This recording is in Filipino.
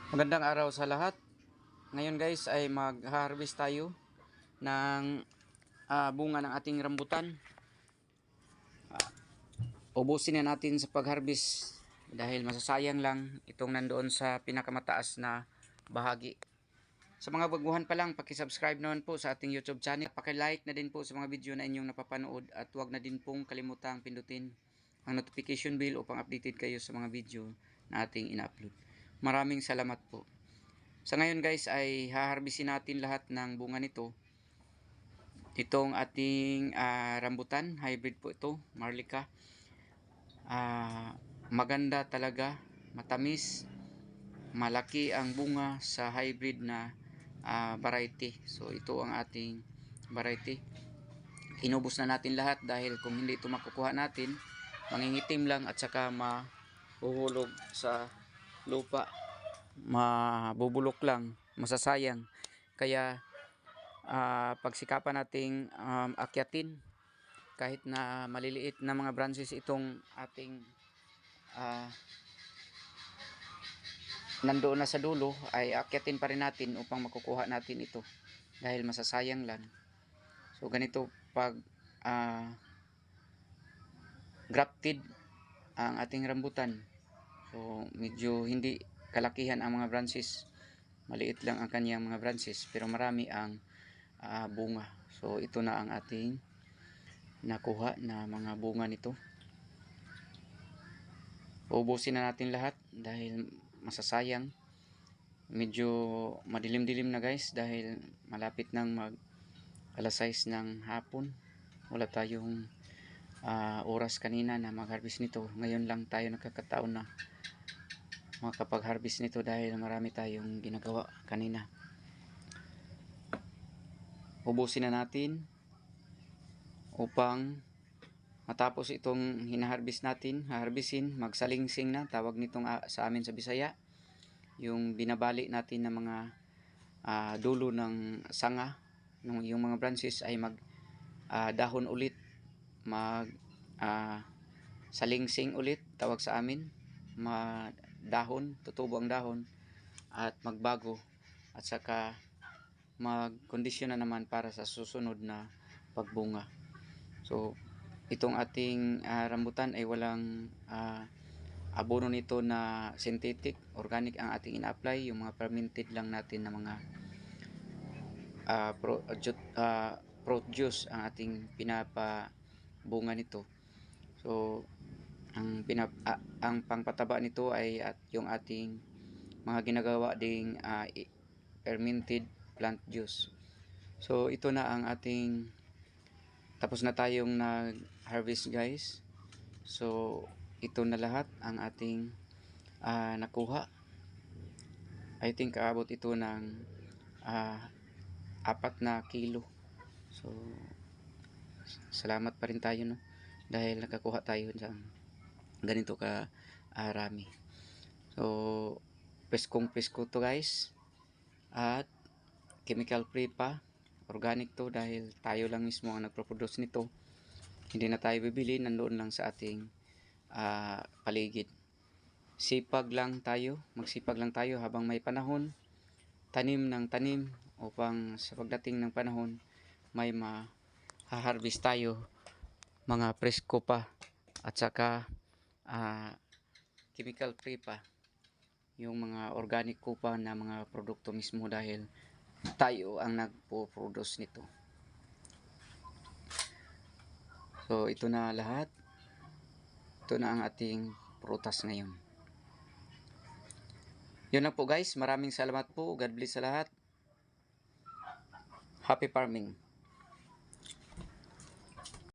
Magandang araw sa lahat. Ngayon guys ay mag-harvest tayo ng bunga ng ating rambutan. Ubusin na natin sa pag-harvest dahil masasayang lang itong nandoon sa pinakamataas na bahagi. Sa mga baguhan pa lang, paki-subscribe naman po sa ating YouTube channel. Paki-like na din po sa mga video na inyong napapanood at huwag na din pong kalimutang pindutin ang notification bell upang updated kayo sa mga video na ating ina-upload. Maraming salamat po. Sa ngayon guys ay haharbisin natin lahat ng bunga nito. Itong ating rambutan, hybrid po ito, Marlica. Maganda talaga, matamis, malaki ang bunga sa hybrid na variety. So ito ang ating variety. Inubos na natin lahat dahil kung hindi ito makukuha natin, mangingitim lang at saka mahuhulog sa lupa. Mabubulok lang, masasayang. Kaya pagsikapan nating akyatin kahit na maliliit na mga branches itong ating nandoon na sa dulo, ay akyatin pa rin natin upang makukuha natin ito dahil masasayang lang. So ganito pag grafted ang ating rambutan. So medyo hindi kalakihan ang mga branches, maliit lang ang kanyang mga branches pero marami ang bunga. So ito na ang ating nakuha na mga bunga nito. Ubusin na natin lahat dahil masasayang. Medyo madilim-dilim na guys dahil malapit nang mag alas 6 ng hapon. Wala tayong oras kanina na mag-harvest nito. Ngayon lang tayo nakakataon na makapag-harvest nito dahil marami tayong ginagawa kanina. Ubusin na natin upang matapos itong hinaharvest natin, haharbisin, magsalingsing na, tawag nitong sa amin sa Bisaya, yung binabali natin ng mga dulo ng sanga, yung mga branches ay mag dahon ulit, mag salingsing ulit, tawag sa amin, dahon, tutubo ang dahon at magbago at saka magkondisyon na naman para sa susunod na pagbunga. So itong ating rambutan ay walang abono nito na synthetic, organic ang ating ina-apply, yung mga fermented lang natin na mga fruit juice ang ating pinapabunga nito. So ang pangpataba nito ay yung ating mga ginagawa ding fermented plant juice. So ito na ang ating tapos na tayong nag-harvest guys. So ito na lahat ang ating nakuha. I think aabot ito ng 4 na kilo. So salamat pa rin tayo no dahil nakakuha tayo ng ganito ka rami. So pesko to guys at chemical free pa, organic to dahil tayo lang mismo ang nagproproduce nito. Hindi na tayo bibili, nandoon lang sa ating paligid. Sipag lang tayo, magsipag lang tayo habang may panahon, tanim ng tanim upang sa pagdating ng panahon may ma-harvest tayo mga presko pa at saka chemical free pa, yung mga organic ko pa na mga produkto mismo dahil tayo ang nagpo-produce nito. So ito na lahat, ito na ang ating prutas ngayon. Yun lang po guys, maraming salamat po, God bless sa lahat, happy farming.